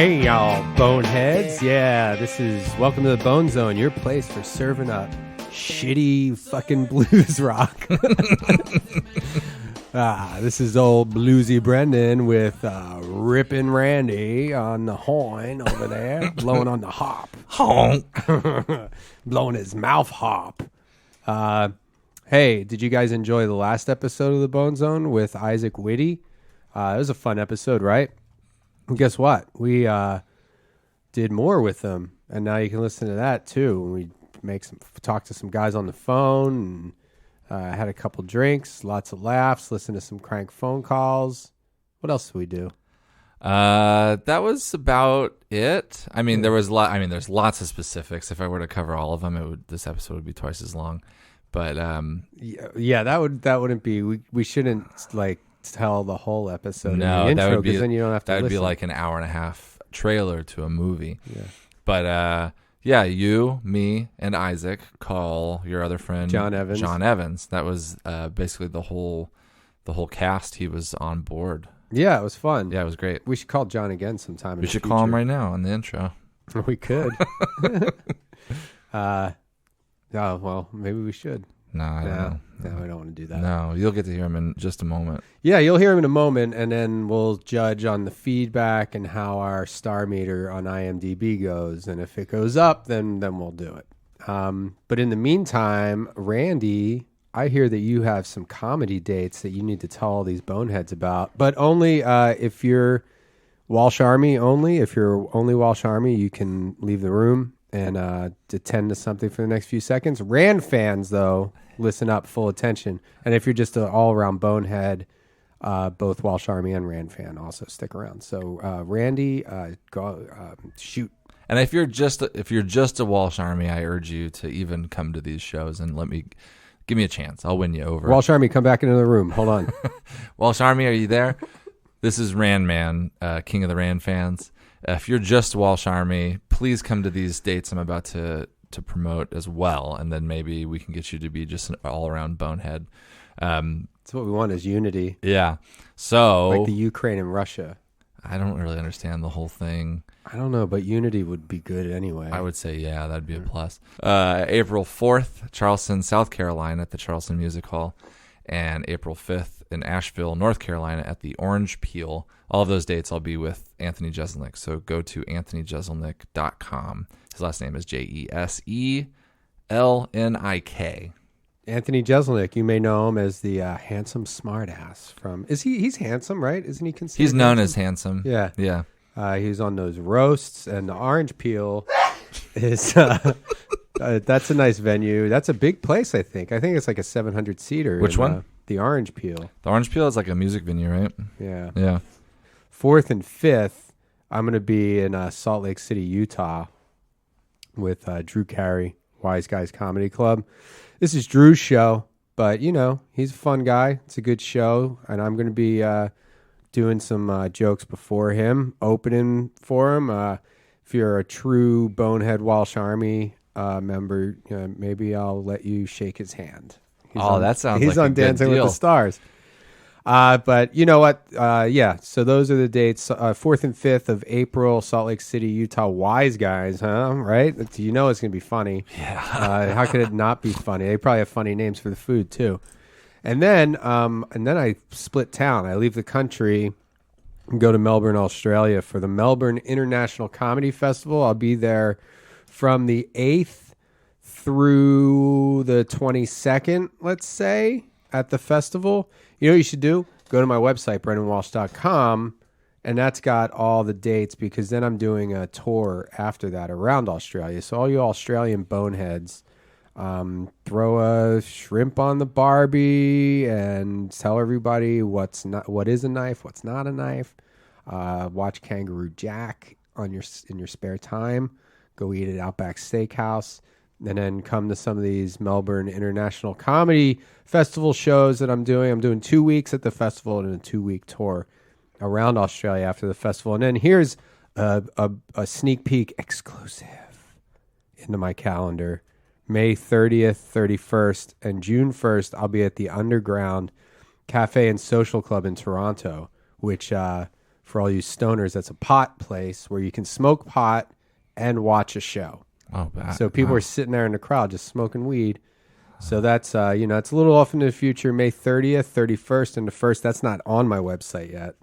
Hey y'all, boneheads. Yeah, this is Welcome to the Bone Zone, your place for serving up shitty fucking blues rock. This is old bluesy Brendon with Rippin' Randy on the horn over there, blowing on the hop. Honk. Blowing his mouth hop. Hey, did you guys enjoy the last episode of the Bone Zone with Isaac Witty? It was a fun episode, right? And guess what? We did more with them, and now you can listen to that too. We talk to some guys on the phone, and had a couple drinks, lots of laughs, listen to some crank phone calls. What else did we do? That was about it. I mean, there's lots of specifics. If I were to cover all of them, this episode would be twice as long. But yeah, that wouldn't be. We shouldn't tell the whole episode. No, in the intro, that would be. Then you don't have to. That would be listen. like an hour and a half trailer to a movie. Yeah. But yeah, you, me, and Isaac call your other friend John Evans. That was basically the whole cast. He was on board. Yeah, it was fun. Yeah, it was great. We should call John again sometime. We should call him right now on the intro. We could. Oh, well, maybe we should. No, I don't know. No, I don't want to do that. No, you'll get to hear him in just a moment. Yeah, you'll hear him in a moment, and then we'll judge on the feedback and how our star meter on IMDb goes. And if it goes up, then we'll do it. But in the meantime, Randy, I hear that you have some comedy dates that you need to tell all these boneheads about, but only if you're Walsh Army only. If you're only Walsh Army, you can leave the room and attend to something for the next few seconds. Rand fans, though, listen up, full attention. And if you're just an all-around bonehead, both Walsh Army and Rand fan also stick around. So, Randy, go shoot. And if you're just a Walsh Army, I urge you to even come to these shows and give me a chance. I'll win you over. Walsh Army, come back into the room. Hold on. Walsh Army, are you there? This is Rand Man, King of the Rand fans. If you're just Walsh Army, please come to these dates I'm about to promote as well, and then maybe we can get you to be just an all-around bonehead. That's what we want is unity. Yeah. So like the Ukraine and Russia. I don't really understand the whole thing. I don't know, but unity would be good anyway. I would say, yeah, that'd be a plus. April 4th, Charleston, South Carolina at the Charleston Music Hall, and April 5th in Asheville, North Carolina at the Orange Peel. All of those dates I'll be with Anthony Jeselnik, so go to anthonyjeselnik.com. His last name is Jeselnik. Anthony Jeselnik, you may know him as the handsome smartass from... He's handsome, right? Isn't he considered He's known as handsome. Yeah. Yeah. He's on those roasts, and the Orange Peel is... that's a nice venue. That's a big place, I think. I think it's like a 700-seater. Which one? The Orange Peel. The Orange Peel is like a music venue, right? Yeah. Yeah. 4th and 5th, I'm going to be in Salt Lake City, Utah with Drew Carey, Wise Guys Comedy Club. This is Drew's show, but, he's a fun guy. It's a good show, and I'm going to be doing some jokes before him, opening for him. If you're a true bonehead Walsh Army member, maybe I'll let you shake his hand. That sounds he's like on a good Dancing deal. with the Stars. But you know what? Yeah, so those are the dates. 4th and 5th of April, Salt Lake City, Utah. Wise Guys, huh? Right? You know it's going to be funny. Yeah. How could it not be funny? They probably have funny names for the food, too. And then I split town. I leave the country and go to Melbourne, Australia for the Melbourne International Comedy Festival. I'll be there from the 8th through the 22nd, let's say, at the festival. You know what you should do? Go to my website, BrendonWalsh.com, and that's got all the dates, because then I'm doing a tour after that around Australia. So all you Australian boneheads, throw a shrimp on the Barbie and tell everybody what is a knife, what's not a knife. Watch Kangaroo Jack in your spare time. Go eat at Outback Steakhouse. And then come to some of these Melbourne International Comedy Festival shows that I'm doing. I'm doing 2 weeks at the festival and a 2-week tour around Australia after the festival. And then here's a sneak peek exclusive into my calendar. May 30th, 31st, and June 1st, I'll be at the Underground Cafe and Social Club in Toronto, which For all you stoners, that's a pot place where you can smoke pot and watch a show. Oh, bad. So people are sitting there in the crowd just smoking weed. So that's, it's a little off into the future, May 30th, 31st, and the 1st. That's not on my website yet.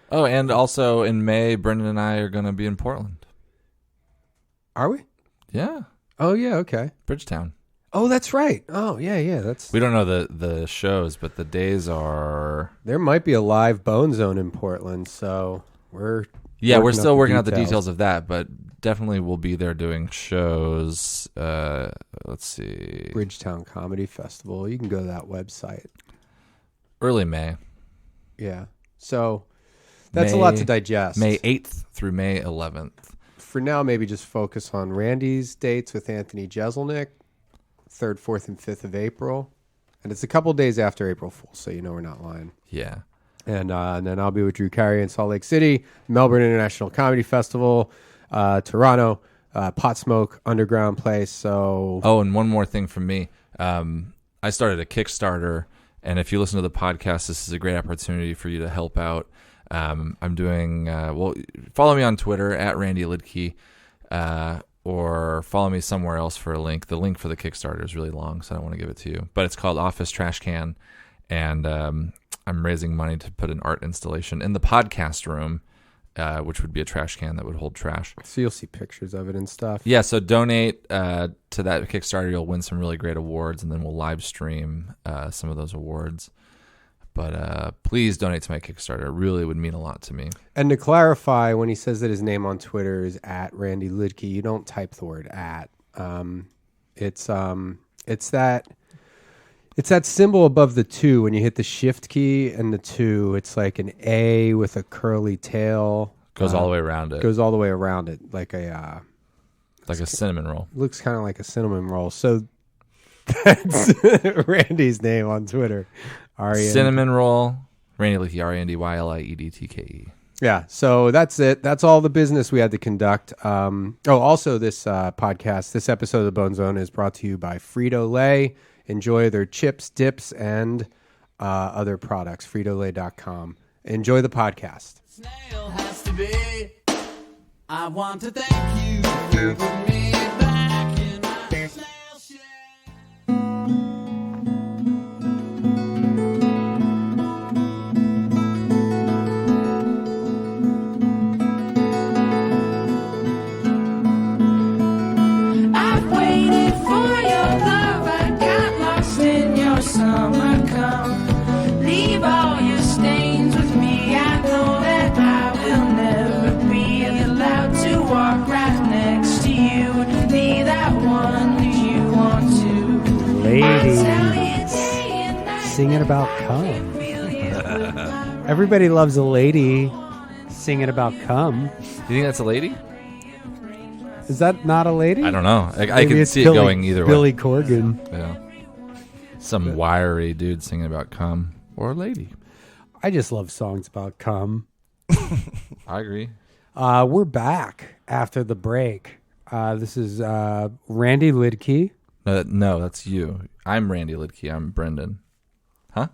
Oh, and also in May, Brendon and I are going to be in Portland. Are we? Yeah. Oh, yeah, okay. Bridgetown. Oh, that's right. Oh, yeah. We don't know the shows, but the days are... There might be a live Bone Zone in Portland, so we're... Yeah, we're still working out the details of that, but definitely we'll be there doing shows. Let's see. Bridgetown Comedy Festival. You can go to that website. Early May. Yeah. So that's a lot to digest. May 8th through May 11th. For now, maybe just focus on Randy's dates with Anthony Jeselnik, 3rd, 4th, and 5th of April. And it's a couple days after April Fool's, so you know we're not lying. Yeah. And then I'll be with Drew Carey in Salt Lake City, Melbourne International Comedy Festival, Toronto, Pot Smoke Underground Place. So, and one more thing from me. I started a Kickstarter, and if you listen to the podcast, this is a great opportunity for you to help out. I'm doing follow me on Twitter at Randy Liedtke, or follow me somewhere else for a link. The link for the Kickstarter is really long, so I don't want to give it to you. But it's called Office Trash Can, and I'm raising money to put an art installation in the podcast room, which would be a trash can that would hold trash. So you'll see pictures of it and stuff. Yeah, so donate to that Kickstarter. You'll win some really great awards, and then we'll live stream some of those awards. But please donate to my Kickstarter. It really would mean a lot to me. And to clarify, when he says that his name on Twitter is at Randy Liedtke, you don't type the word at. It's that symbol above the 2 when you hit the shift key and the 2. It's like an A with a curly tail. Goes all the way around it. Goes all the way around it, like a cinnamon roll. Looks kind of like a cinnamon roll. So that's Randy's name on Twitter. Cinnamon roll. Randy Liedtke, RandyYLIEDTKE. Yeah, so that's it. That's all the business we had to conduct. Also this podcast, this episode of the Bone Zone is brought to you by Frito-Lay. Enjoy their chips, dips, and other products. Frito-Lay.com. Enjoy the podcast. Snail has to be. I want to thank you for putting me back in my snail shell. I've waited for your love. I got lost in your summer come. Leave all your stains with me. I know that I will never be allowed to walk right next to you and be that one who you want to. Ladies, Singing about cum. Everybody loves a lady singing about cum. You think that's a lady? Is that not a lady? I don't know. I Maybe can it's see Billy, it going either Billy way. Corgan. Yeah. Some wiry dude singing about cum. Or a lady. I just love songs about cum. I agree. We're back after the break. This is Randy Liedtke. No, that's you. I'm Randy Liedtke. I'm Brendon. Huh?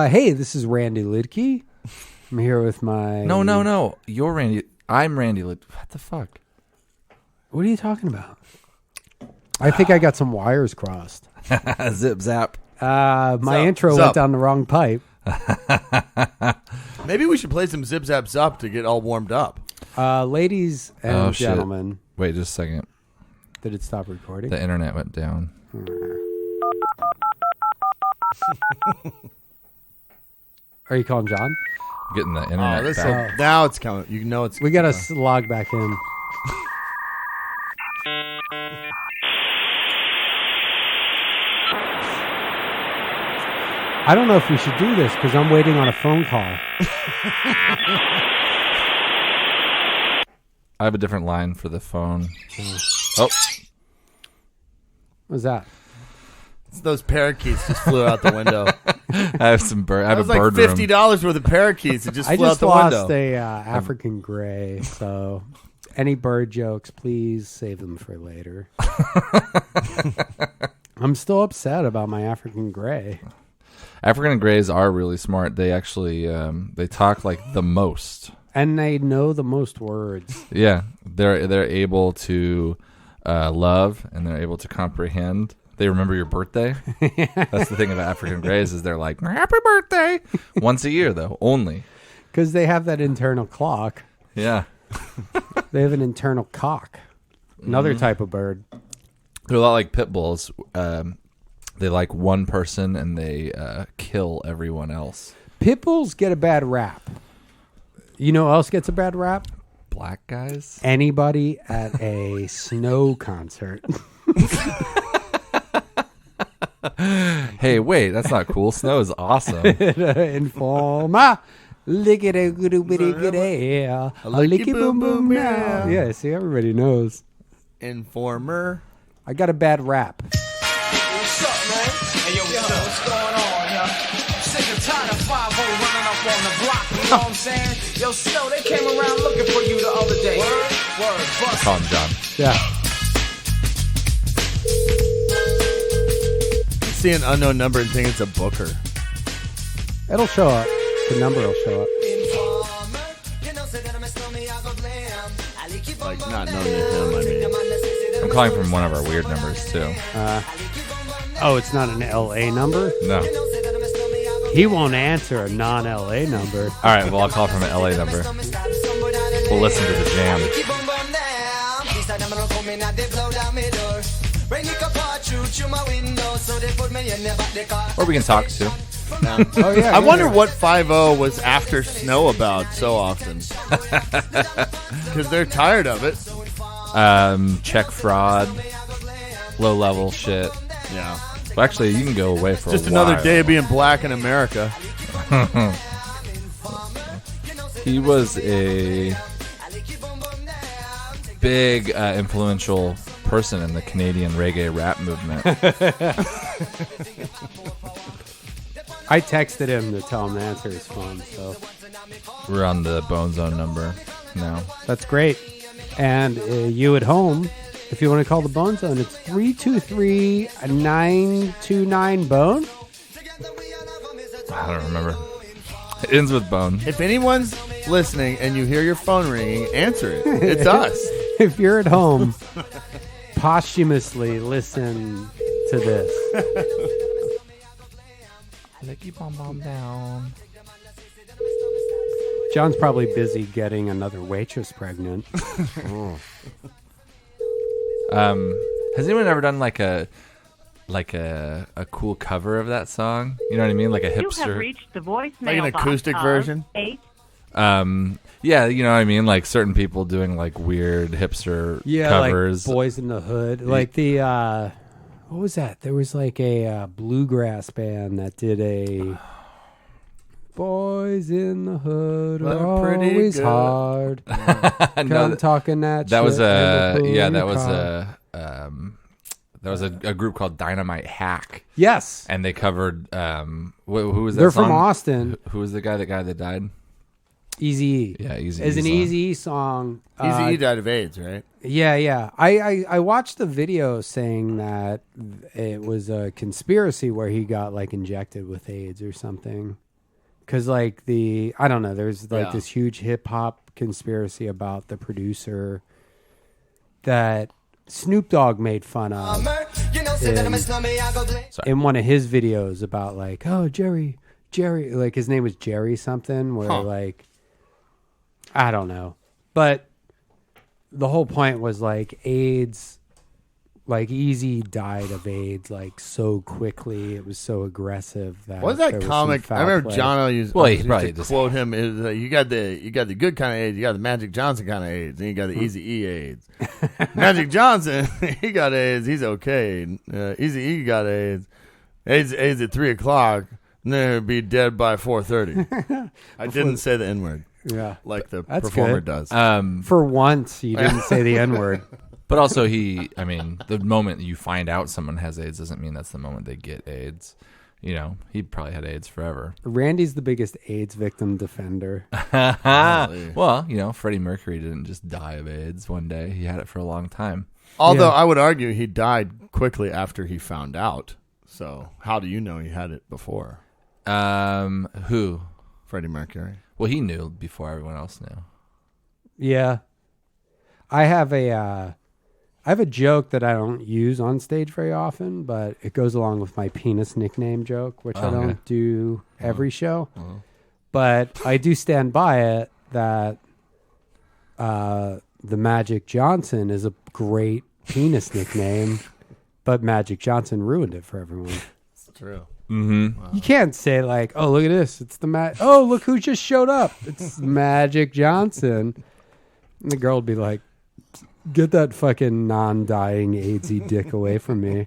Hey, this is Randy Liedtke. I'm here with my... No. You're Randy. I'm Randy Liedtke. What the fuck? What are you talking about? I think I got some wires crossed. Zip zap. My intro went down the wrong pipe. Maybe we should play some Zip Zap Zup to get all warmed up. Ladies and shit. gentlemen. Wait just a second. Did it stop recording? The internet went down. Are you calling John? Getting the internet back. Now it's coming. You know it's. We got to log back in. I don't know if we should do this because I'm waiting on a phone call. I have a different line for the phone. Oh. What's that? It's those parakeets just flew out the window. I have some bird. I have a bird like $50 worth of parakeets. It just flew out the window. I just lost a African gray, so any bird jokes, please save them for later. I'm still upset about my African gray. African Greys are really smart. They actually they talk like the most. And they know the most words. Yeah, they're able to love, and they're able to comprehend. They remember your birthday. That's the thing about African Greys is they're like, happy birthday. Once a year, though, only. Because they have that internal clock. Yeah. They have an internal cock. Another type of bird. They're a lot like pit bulls. They like one person, and they kill everyone else. Pit bulls get a bad rap. You know who else gets a bad rap? Black guys? Anybody at a snow concert. Hey, wait, that's not cool. Snow is awesome. Informa. Lickety goody bitty goody. A licky boom boom now. Yeah, see, everybody knows. Informer. I got a bad rap. What's up, man? Hey, yo, what's going on, yo? Sick and tired of 5-0 running up on the block, you know what I'm saying? Yo, Snow, they came around looking for you the other day. Word, bust. Call him John. Yeah. See an unknown number and think it's a booker. It'll show up. The number will show up. Like, not known to him, I mean. I'm calling from one of our weird numbers, too. Oh, it's not an LA number? No. He won't answer a non-LA number. All right, well, I'll call from an LA number. We'll listen to the jam. Or we can talk, too. Oh, yeah. I wonder what 5-0 was after Snow about so often. Because they're tired of it. Check fraud, low level shit. Yeah. Well, actually, you can go away for Just a another while. day of being black in America. He was a big, influential person in the Canadian reggae rap movement. I texted him to tell him to answer his phone, so We're on the Bone Zone number now. that's great. And you at home, if you want to call the Bone Zone, it's 323-929-BONE. I don't remember. It ends with Bone. If anyone's listening and you hear your phone ringing, answer it. It's us. If you're at home, posthumously listen to this. Keep on down. John's probably busy getting another waitress pregnant. Has anyone ever done like a cool cover of that song? You know what I mean? Like a You have hipster. reached the voicemail Like an box acoustic of version? 8. Yeah, you know what I mean? Like certain people doing like weird hipster covers. Like Boys in the Hood. Like the, what was that? There was like a bluegrass band that did a Boys in the Hood Well, are pretty always good. hard. No, Come talking that that was shit a in the yeah, pool that was car. a group called Dynamite Hack, Yes. and they covered who was that? They're song? from Austin. Who was the guy that died? Eazy-E. Yeah, Easy. Is an Eazy-E song. Easy died of AIDS, right? Yeah. I watched the video saying that it was a conspiracy where he got like injected with AIDS or something. Because like I don't know, there's like this huge hip hop conspiracy about the producer that Snoop Dogg made fun of in one of his videos about like, oh, Jerry, like his name was Jerry something, where like, I don't know. But the whole point was like AIDS, like Easy died of AIDS like so quickly. It was so aggressive that What's there that was comic? some I foul remember play. John used, Well, he used probably to just- quote him. It was, you got the good kind of AIDS, you got the Magic Johnson kind of AIDS, and you got the Easy-E AIDS. Magic Johnson, he got AIDS, he's okay. Easy-E got AIDS. AIDS at 3:00, and then he'd be dead by 4:30. I didn't say the N-word Yeah. like the That's performer good. does. For once, you didn't say the N-word. But also, I mean, the moment you find out someone has AIDS doesn't mean that's the moment they get AIDS. You know, he probably had AIDS forever. Randy's the biggest AIDS victim defender. Well, you know, Freddie Mercury didn't just die of AIDS one day. He had it for a long time. Although Yeah. I would argue he died quickly after he found out. So how do you know he had it before? Who? Freddie Mercury. Well, he knew before everyone else knew. Yeah. I have a joke that I don't use on stage very often, but it goes along with my penis nickname joke, which I don't do every show. But I do stand by it that the Magic Johnson is a great penis nickname, but Magic Johnson ruined it for everyone. It's true. Mm-hmm. You can't say like, "Oh, look at this! It's the Oh, look who just showed up! It's Magic Johnson." And the girl would be like, "Get that fucking non-dying AIDSy dick away from me."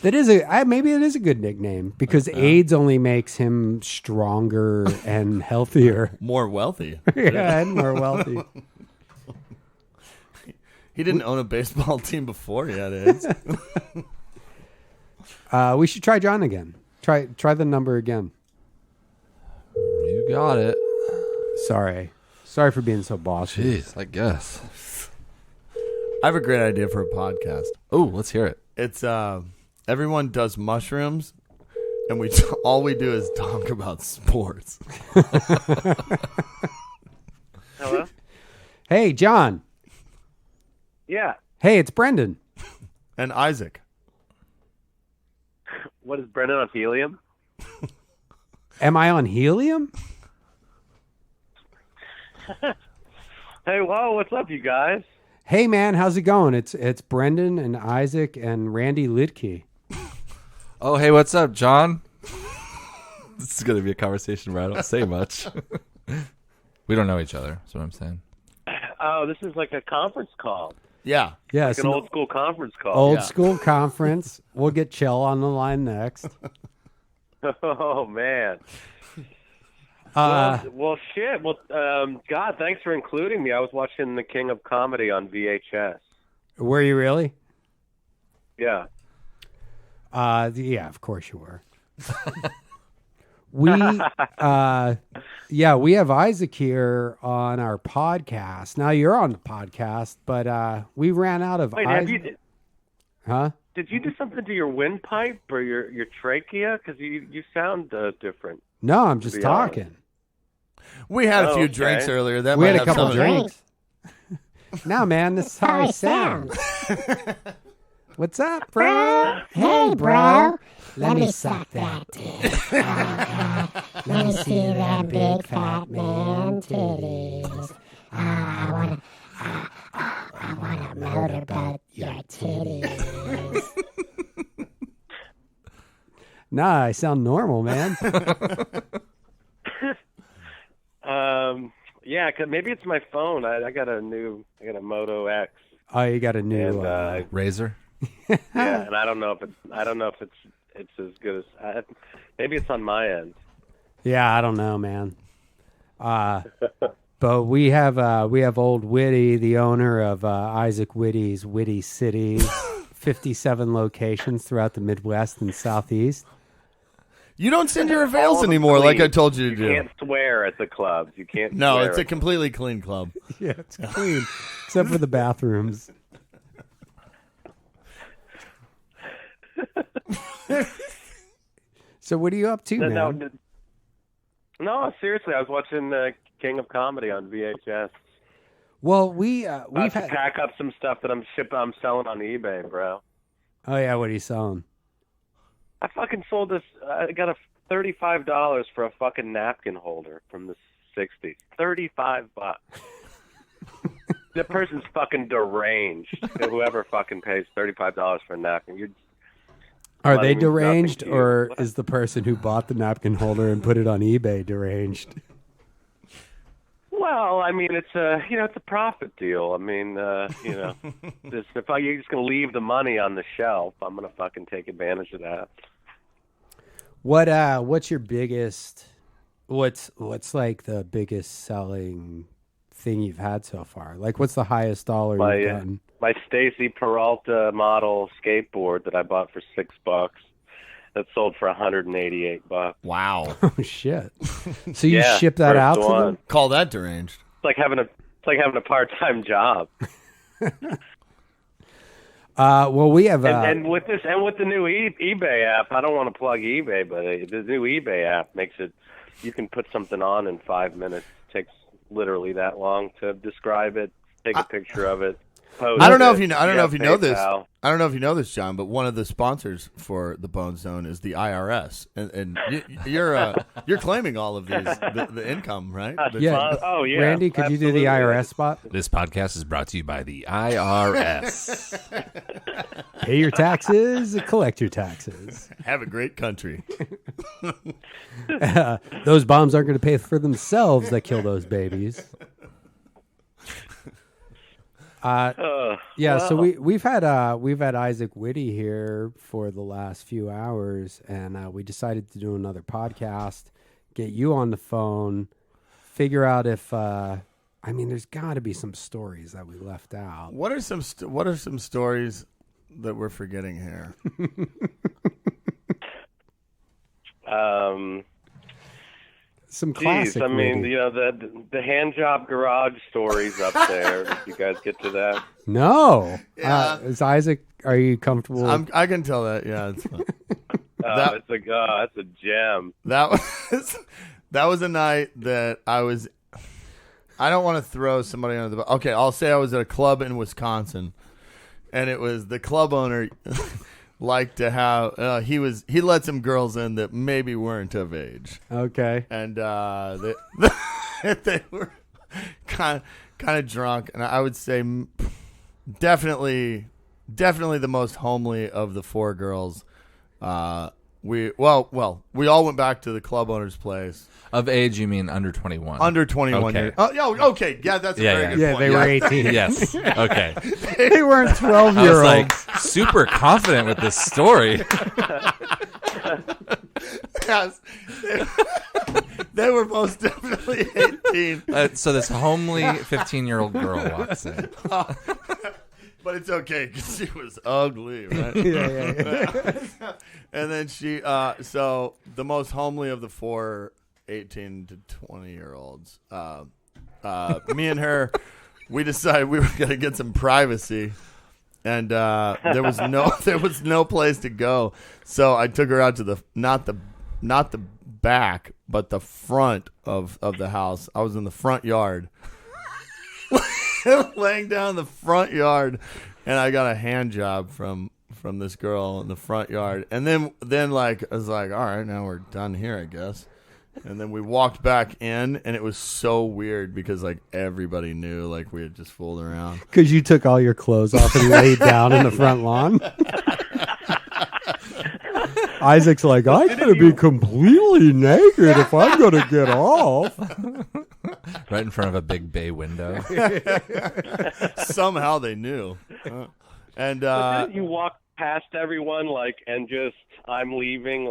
That is maybe it is a good nickname because AIDS only makes him stronger and healthier. More wealthy. Yeah, and more wealthy. He didn't own a baseball team before he had AIDS. We should try John again. Try the number again. You got it. Sorry for being so bossy. Jeez, I guess. I have a great idea for a podcast. Oh, let's hear it. It's everyone does mushrooms, and all we do is talk about sports. Hello? Hey, John. Yeah. Hey, it's Brendon. And Isaac. What is Brendon on helium? Am I on helium? Hey, whoa, what's up, you guys? Hey, man, how's it going? It's Brendon and Isaac and Randy Liedtke. Oh, hey, what's up, John? This is going to be a conversation where I don't say much. We don't know each other, that's what I'm saying. Oh, this is like a conference call. Yeah. Yeah, Like an old school conference call. Old school conference. We'll get Chell on the line next. Oh, man. Well, shit. Well, God, thanks for including me. I was watching The King of Comedy on VHS. Were you really? Yeah. Yeah, of course you were. We have Isaac here on our podcast. Now you're on the podcast, but we ran out of Wait, Isaac. Huh? Did you do something to your windpipe or your trachea? Because you sound different. No, I'm just be talking. We had a few Okay. drinks earlier. That We might had a have couple something- drinks. No, man, this is how I sound. What's up, bro? Hey, bro. Let me suck that dick. Let me see that big fat man titties. I wanna motorboat your titties. Nah, I sound normal, man. Yeah, 'cause maybe it's my phone. I got a Moto X. Oh, you got a new. And Razor? yeah, and I don't know if it's as good as maybe it's on my end. Yeah, I don't know, man. But we have old Witty, the owner of Isaac Witty's Witty City, 57 locations throughout the Midwest and Southeast. You don't send your All avails of them anymore clean. like I told you to You do. can't swear at the clubs. You can't. No, swear it's a at- completely clean club. Yeah, it's clean, except for the bathrooms. So what are you up to, man? No, seriously, I was watching King of Comedy on VHS. Well, we've I had. pack up some stuff that I'm selling on eBay, bro. Oh yeah, what are you selling? I fucking sold this. I got a $35 for a fucking napkin holder from the '60s. $35. That person's fucking deranged. Whoever fucking pays $35 for a napkin, you're. Are Money they means nothing deranged, to you. or is the person who bought the napkin holder and put it on eBay deranged? Well, I mean, it's a profit deal. I mean, you're just gonna leave the money on the shelf, I'm gonna fucking take advantage of that. What's your biggest? What's like the biggest selling thing you've had so far? Like, what's the highest dollar you've gotten? My Stacy Peralta model skateboard that I bought for $6, that sold for $188. Wow. Oh shit! So you Yeah, ship that first out to one. them? Call that deranged. It's like having a part-time job. Well, we have And with the new eBay app, I don't want to plug eBay, but the new eBay app makes it. You can put something on in 5 minutes. It takes literally that long to describe it. Take a picture of it. I don't know if you know. I don't know if you know this. PayPal. I don't know if you know this, John. But one of the sponsors for the Bone Zone is the IRS, and you're claiming all of these the income, right? yeah. Oh yeah. Randy, could you do the absolutely. IRS spot? This podcast is brought to you by the IRS. Pay your taxes, collect your taxes. Have a great country. Those bombs aren't going to pay for themselves that kill those babies. So we've had Isaac Witty here for the last few hours, and we decided to do another podcast, get you on the phone, figure out if there's got to be some stories that we left out. What are some stories that we're forgetting here? Some classic. I mean, Witty. the hand job garage stories up there. Did you guys get to that? No. Yeah. Is Isaac? Are you comfortable? I can tell that. Yeah, it's fun. That's a gem. That was a night that I was. I don't want to throw somebody under the bus. Okay, I'll say I was at a club in Wisconsin, and it was the club owner liked to have. He let some girls in that maybe weren't of age. Okay. And they were kind of drunk, and I would say definitely the most homely of the four girls. We all went back to the club owner's place. Of age, you mean under 21? Under 21 Okay. years. Oh, yeah, okay. Yeah, that's a very good Yeah, point. they were 18. Yes. Okay. They weren't I was 12-year-olds. like super confident with this story. Yes. They were most definitely 18. So this homely 15-year-old girl walks in. But it's okay because she was ugly, right? yeah. And then she, so the most homely of the four 18 to 20-year-olds, me and her, we decided we were going to get some privacy. And there was no place to go. So I took her out to the not the back, but the front of the house. I was in the front yard. Laying down in the front yard, and I got a hand job from this girl in the front yard. And then like I was like, all right, now we're done here, I guess. And then we walked back in, and it was so weird because like everybody knew like we had just fooled around. Because you took all your clothes off and laid down in the front lawn. Isaac's like, I gotta be completely naked if I'm gonna get off. Right in front of a big bay window. Somehow they knew. And But didn't you walk past everyone and just I'm leaving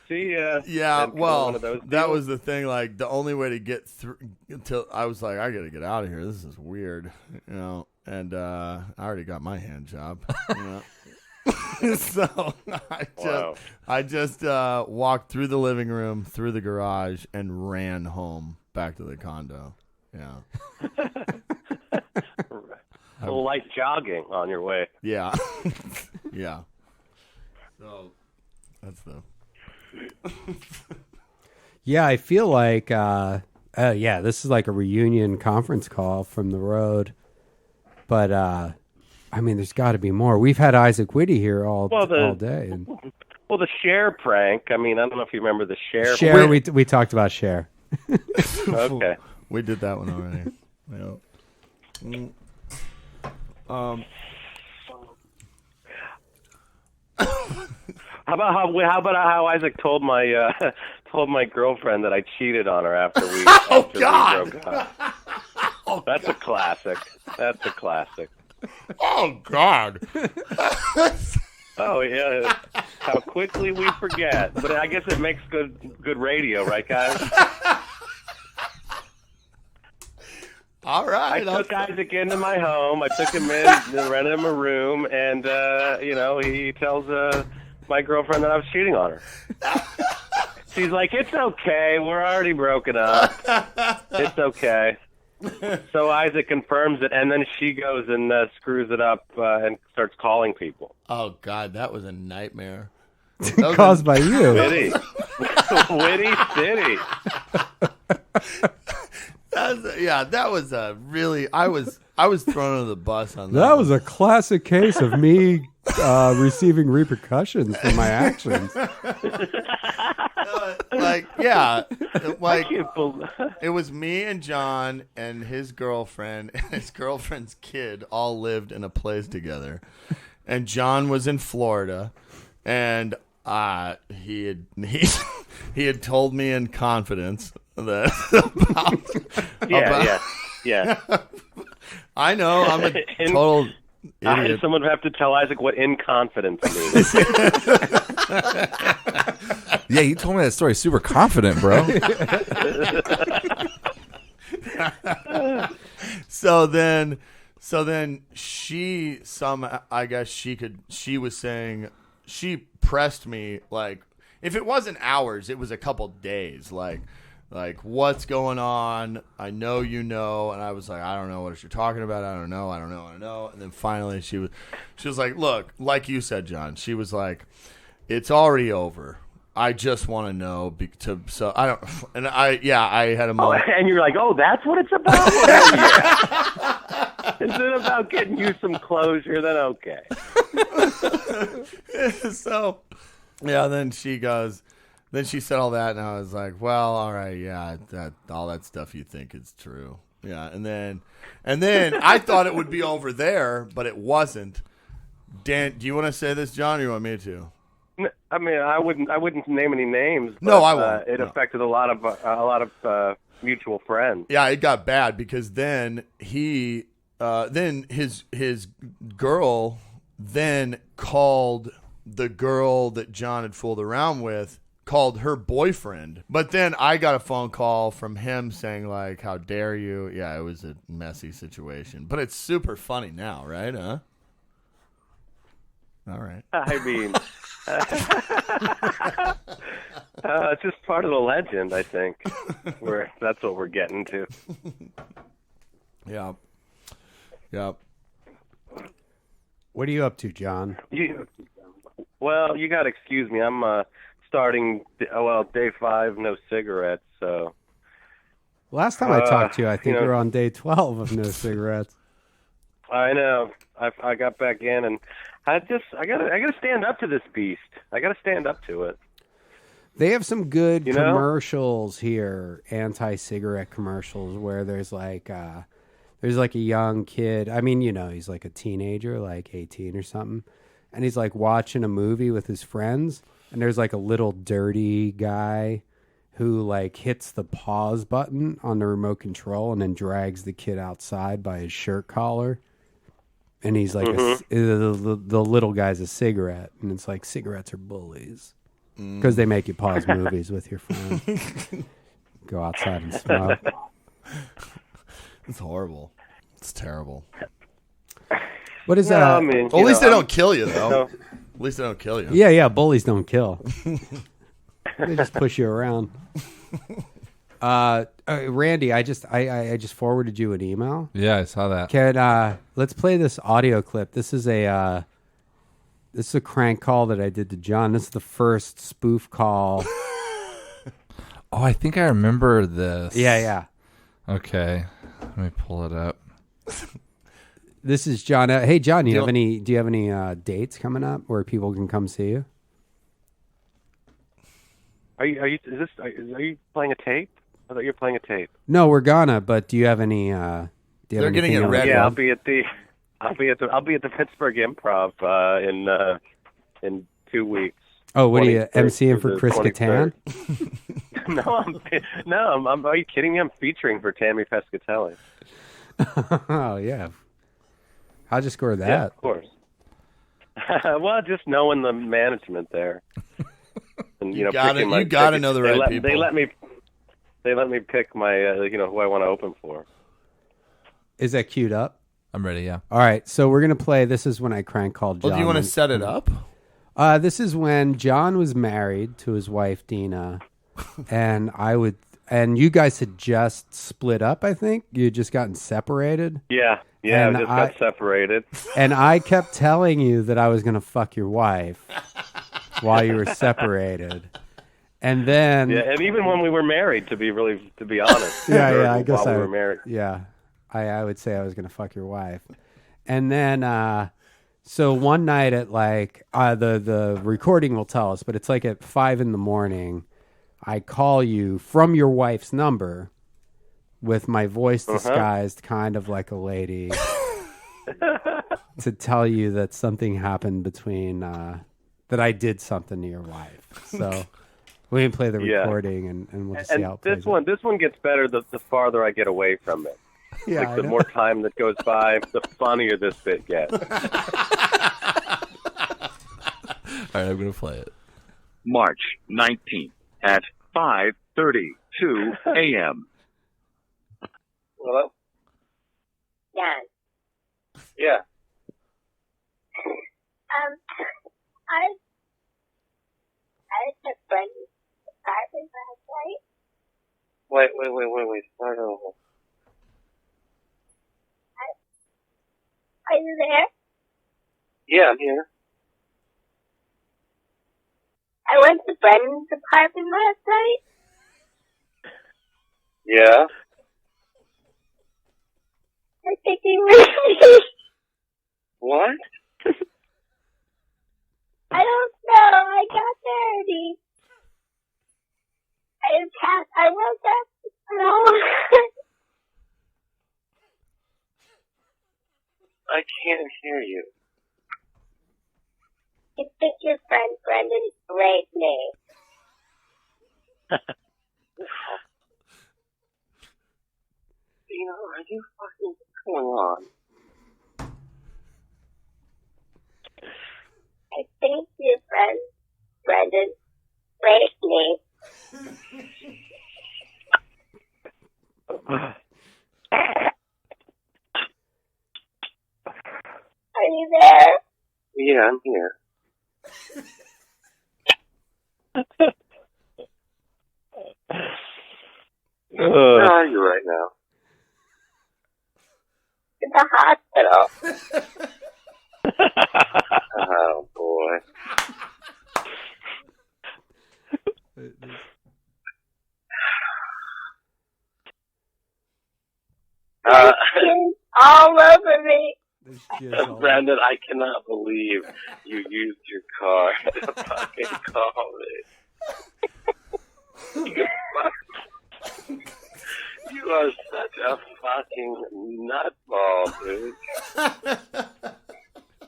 see ya? Yeah, and well, one of those that deals? was the thing. Like the only way to get through until I was like, I gotta get out of here. This is weird, And I already got my hand job. So I just walked through the living room, through the garage, and ran home back to the condo. Yeah. A little light jogging on your way. Yeah. Yeah. So that's the. Yeah, I feel like, this is like a reunion conference call from the road. But, there's got to be more. We've had Isaac Witty here all day. And Well, the Cher prank. I don't know if you remember the Cher. Cher, we talked about Cher. Okay. We did that one already. Yeah. How about how Isaac told my girlfriend that I cheated on her after we God! broke up. That's a classic. That's a classic. Oh God! Oh yeah, how quickly we forget. But I guess it makes good radio, right, guys? All right. I took Isaac into my home. I took him in and rented him a room, and he tells my girlfriend that I was cheating on her. She's like, "It's okay. We're already broken up. It's okay." So Isaac confirms it, and then she goes and screws it up and starts calling people. Oh God, that was a nightmare. Caused by you. Witty. Witty City. That was a really. I was thrown under the bus on that. That was a classic case of me receiving repercussions for my actions. It was me and John and his girlfriend and his girlfriend's kid all lived in a place together, and John was in Florida, and he had told me in confidence that Yeah. I know I'm a total idiot. Someone would have to tell Isaac what in confidence means. Yeah, you told me that story super confident, bro. So then she was saying, she pressed me like, if it wasn't hours, it was a couple days. Like what's going on? I know you know. And I was like, I don't know what you're talking about. I don't know. And then finally she was like, look, like you said, John, she was like, it's already over. I just want to know. So I don't. And I had a moment. And you're like, oh, that's what it's about? Is it about getting you some closure? Then okay. So, yeah, then she goes. Then she said all that, and I was like, well, all right, yeah, all that stuff you think is true. Yeah, and then I thought it would be over there, but it wasn't. Dan, do you want to say this, John, or you want me to? I mean, I wouldn't name any names. But, no, I won't. It affected a lot of mutual friends. Yeah, it got bad because then his girl then called the girl that John had fooled around with, called her boyfriend. But then I got a phone call from him saying, like, how dare you? Yeah, it was a messy situation. But it's super funny now, right? Huh? All right. I mean, it's just part of the legend, I think. That's what we're getting to. Yeah. What are you up to, John? Well, you got to excuse me. I'm starting, day 5, no cigarettes. So Last time I talked to you, I think you were on day 12 of no cigarettes. I know. I got back in, and I gotta stand up to this beast. I gotta stand up to it. They have some good commercials here, anti-cigarette commercials, where there's like a young kid. I mean, he's like a teenager, like 18 or something, and he's like watching a movie with his friends, and there's like a little dirty guy who like hits the pause button on the remote control and then drags the kid outside by his shirt collar. And he's like, the little guy's a cigarette. And it's like, cigarettes are bullies. Because they make you pause movies with your friends. Go outside and smoke. It's horrible. It's terrible. What is that? I mean, at least they don't kill you, though. At least they don't kill you. Yeah, bullies don't kill. They just push you around. Randy, I just forwarded you an email. Yeah, I saw that. Let's play this audio clip. This is a crank call that I did to John. This is the first spoof call. Oh, I think I remember this. Yeah. Okay, let me pull it up. This is John. Hey, John, do you have any dates coming up where people can come see you? Are you playing a tape? I thought you were playing a tape. No, we're gonna. But do you have any? They're getting it ready. Yeah, I'll be at the Pittsburgh Improv in 2 weeks. Oh, what are you emceeing for Chris Kattan? No, are you kidding me? I'm featuring for Tammy Pescatelli. Oh yeah. How'd you score that? Yeah, of course. Well, just knowing the management there. And, you gotta know the right people. They let me pick my who I want to open for. Is that queued up? I'm ready. Yeah. All right. So we're gonna play. This is when I crank called John. Well, do you want to set it up? This is when John was married to his wife Dina, and I and you guys had just split up. I think you had just gotten separated. Yeah, And just got separated. And I kept telling you that I was going to fuck your wife while you were separated. And then, Yeah, and even when we were married, to be honest. yeah, I guess while we were married. Yeah, I would say I was going to fuck your wife. And then, so one night at like the recording will tell us, but it's like at 5 a.m. I call you from your wife's number with my voice disguised kind of like a lady to tell you that something happened between that I did something to your wife. So we can play the recording and we'll just see how it plays out. This one gets better the farther I get away from it. Yeah, Like the more time that goes by, the funnier this bit gets. All right, I'm going to play it. March 19th at 5:32 a.m. Hello? Done. Yeah. I took Brendon's apartment last night. Wait. Start over. Are you there? Yeah, I'm here. I went to Brendon's apartment last night. Yeah. I think he raped me. What? I don't know. I got dirty. I woke up. No. I can't hear you. I think your friend Brendon raped me. Dina, are you fucking what's going on? I think your friend Brendon raped me. Are you there? Yeah, I'm here. Where are you right now? In the hospital. Oh, boy. All over me. Brandon, I cannot believe you used your car to fucking call me. You are such a fucking nutball, dude.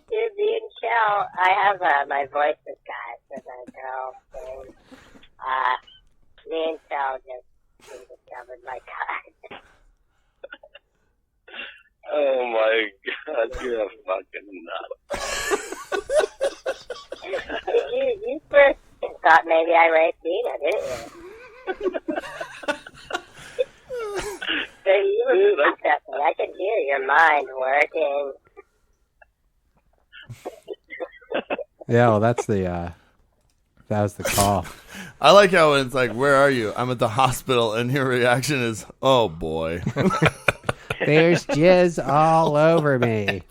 Dude, me and Shell, I have my voice disguised as a girl, and me and Shell just discovered my car. Oh my god, you're a fucking nut. you first thought maybe I raped Dina, didn't you? So you were fucked up, and I could hear your mind working. Yeah, well, that's that was the call. I like how it's like, where are you? I'm at the hospital, and your reaction is, oh boy. There's jizz all over me.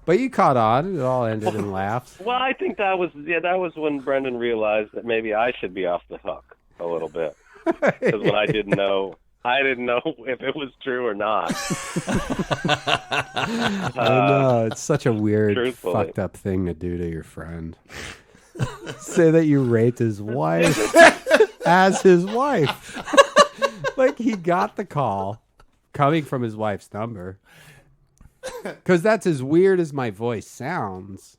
But you caught on. It all ended in laughs. Well, I think that was when Brendon realized that maybe I should be off the hook a little bit. Because when I didn't know if it was true or not. I know, it's such a weird, truthfully. fucked up thing to do to your friend. Say that you raped his wife as his wife. Like, he got the call coming from his wife's number. Because that's as weird as my voice sounds.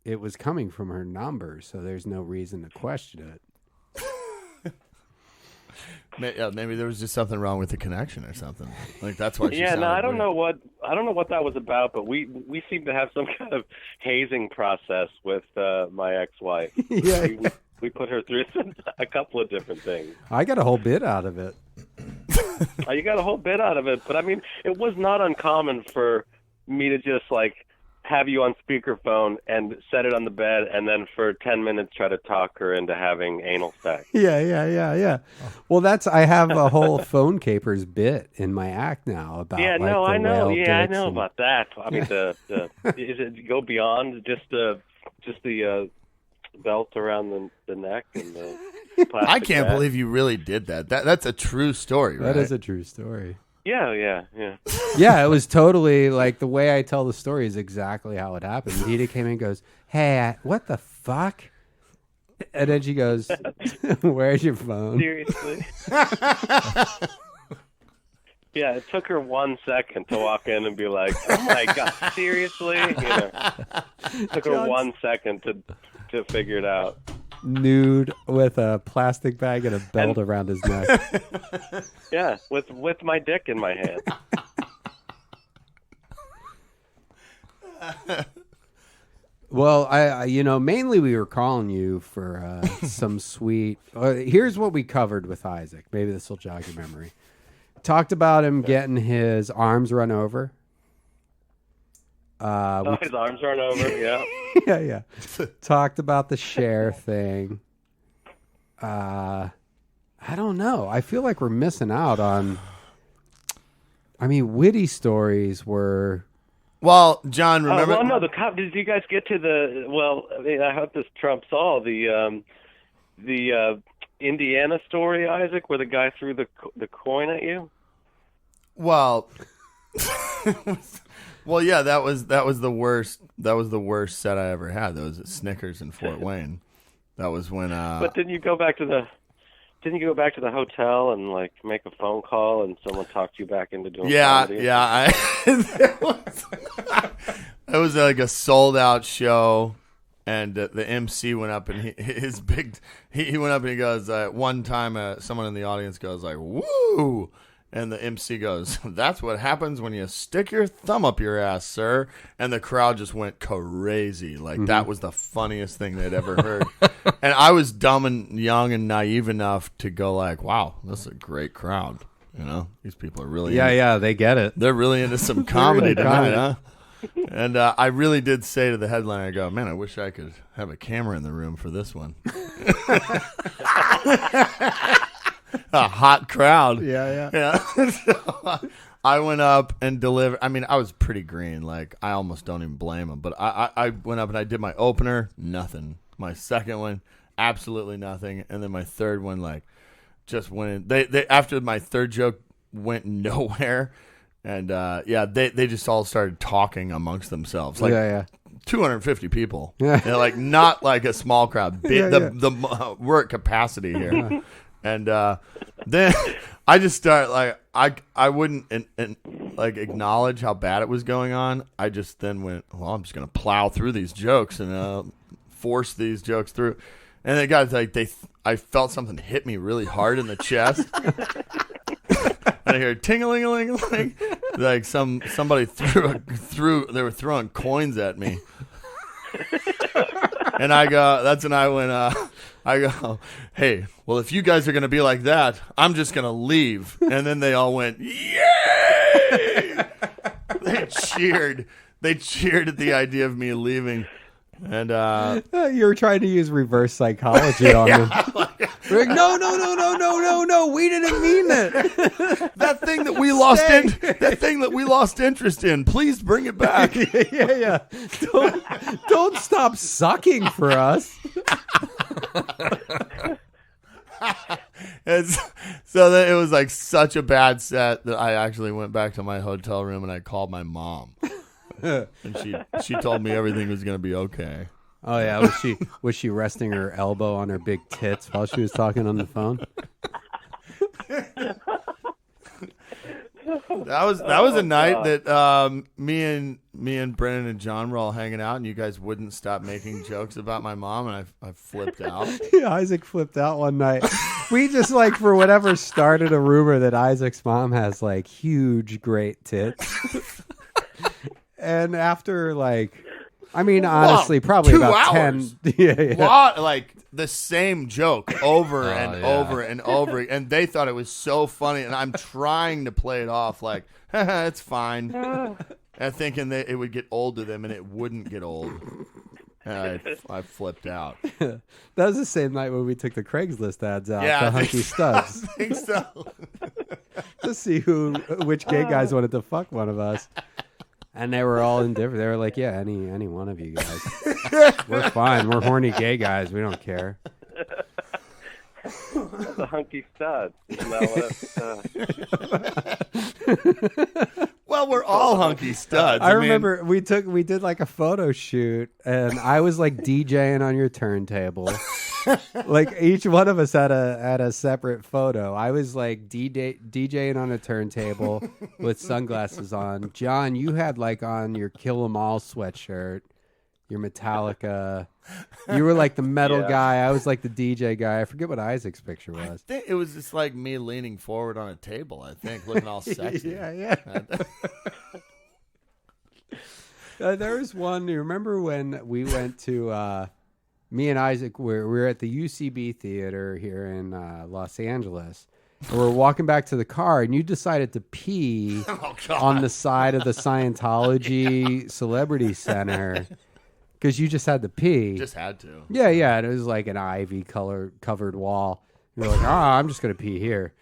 It was coming from her number, so there's no reason to question it. Maybe there was just something wrong with the connection or something. Like, that's why she Yeah, no, sounded I don't weird. know what that was about, but we seem to have some kind of hazing process with my ex-wife. Yeah. We put her through a couple of different things. I got a whole bit out of it. You got a whole bit out of it, but I mean, it was not uncommon for me to just like have you on speakerphone and set it on the bed, and then for 10 minutes try to talk her into having anal sex. Yeah. Well, I have a whole phone capers bit in my act now about. Yeah, like, no, the I know. whale Yeah, I dicks know and- about that. I mean, is it go beyond just the belt around the neck and the plastic I can't bag? believe you really did that. That's a true story, right? That is a true story. Yeah. Yeah, it was totally like the way I tell the story is exactly how it happened. Rita came in and goes, "Hey, what the fuck?" And then she goes, "Where's your phone?" Seriously. Yeah, it took her 1 second to walk in and be like, "Oh my god, seriously?" It took her 1 second to figure it out. Nude with a plastic bag and a belt around his neck. Yeah, with my dick in my hand. Well, I mainly we were calling you for some sweet. Here's what we covered with Isaac. Maybe this will jog your memory. Talked about him getting his arms run over. His arms aren't over. Yeah. Yeah. Talked about the share thing. I don't know. I feel like we're missing out on. I mean, witty stories were. Well, John, remember? Well, no. Did you guys get to the? Well, I mean, I hope this trumps all the Indiana story, Isaac, where the guy threw the coin at you. Well, well, yeah, that was the worst. That was the worst set I ever had. That was at Snickers in Fort Wayne. That was when. But didn't you go back to the hotel and like make a phone call and someone talked you back into doing? Comedy? Yeah. It was like a sold out show, and the MC went up and he went up and he goes, one time someone in the audience goes like, "Woo!" And the MC goes, "That's what happens when you stick your thumb up your ass, sir." And the crowd just went crazy. Like, that was the funniest thing they'd ever heard. And I was dumb and young and naive enough to go like, wow, this is a great crowd. You know, these people are really They get it. they're really into some comedy into tonight, comedy. huh? And I really did say to the headliner, I go, "Man, I wish I could have a camera in the room for this one." A hot crowd. Yeah. So I went up and delivered. I mean, I was pretty green. Like, I almost don't even blame him. But I went up and I did my opener, nothing. My second one, absolutely nothing. And then my third one, like, just went in. They after my third joke went nowhere. And, they just all started talking amongst themselves. Like, 250 people. Yeah. You know, like, not like a small crowd. Yeah. We're at capacity here. And then I just start like I wouldn't like acknowledge how bad it was going on. I just then went, well, I'm just gonna plow through these jokes and force these jokes through. And the guys like I felt something hit me really hard in the chest. And I hear ting-a-ling-a-ling-a-ling. Like somebody they were throwing coins at me. And I go, that's when I went, I go, "Hey, well, if you guys are going to be like that, I'm just going to leave." And then they all went, "Yay!" They cheered. They cheered at the idea of me leaving. And You were trying to use reverse psychology on them. We're like, no, we didn't mean it. that thing that we lost interest in, please bring it back. Yeah. Don't stop sucking for us. So it was like such a bad set that I actually went back to my hotel room and I called my mom. And she told me everything was going to be okay. Oh yeah, was she resting her elbow on her big tits while she was talking on the phone? That was a night that me and Brendon and John were all hanging out, and you guys wouldn't stop making jokes about my mom, and I flipped out. Yeah, Isaac flipped out one night. We just like for whatever started a rumor that Isaac's mom has like huge great tits. And after honestly, probably 2 about hours. 10. Yeah. Like the same joke over and over and over, and they thought it was so funny, and I'm trying to play it off like, it's fine. and thinking that it would get old to them, and it wouldn't get old. And I flipped out. That was the same night when we took the Craigslist ads out. Yeah, the I hunky think studs. I think so. To see which gay guys wanted to fuck one of us. And they were all indifferent. They were like, yeah, any one of you guys. We're fine. We're horny gay guys. We don't care. The hunky stud. Isn't that what Well, we're all hunky studs. I mean, remember we did like a photo shoot, and I was like DJing on your turntable. Like each one of us had a separate photo. I was like DJing on a turntable with sunglasses on. John, you had like on your Kill 'Em All sweatshirt, your Metallica. You were like the metal guy. I was like the DJ guy. I forget what Isaac's picture I was. think it was just like me leaning forward on a table, I think, looking all sexy. Yeah. There was one. You remember when we went to me and Isaac? We were at the UCB theater here in Los Angeles. And we're walking back to the car, and you decided to pee on the side of the Scientology Celebrity Center because you just had to pee. Just had to. Yeah. And it was like an ivy covered wall. You're like, I'm just gonna pee here.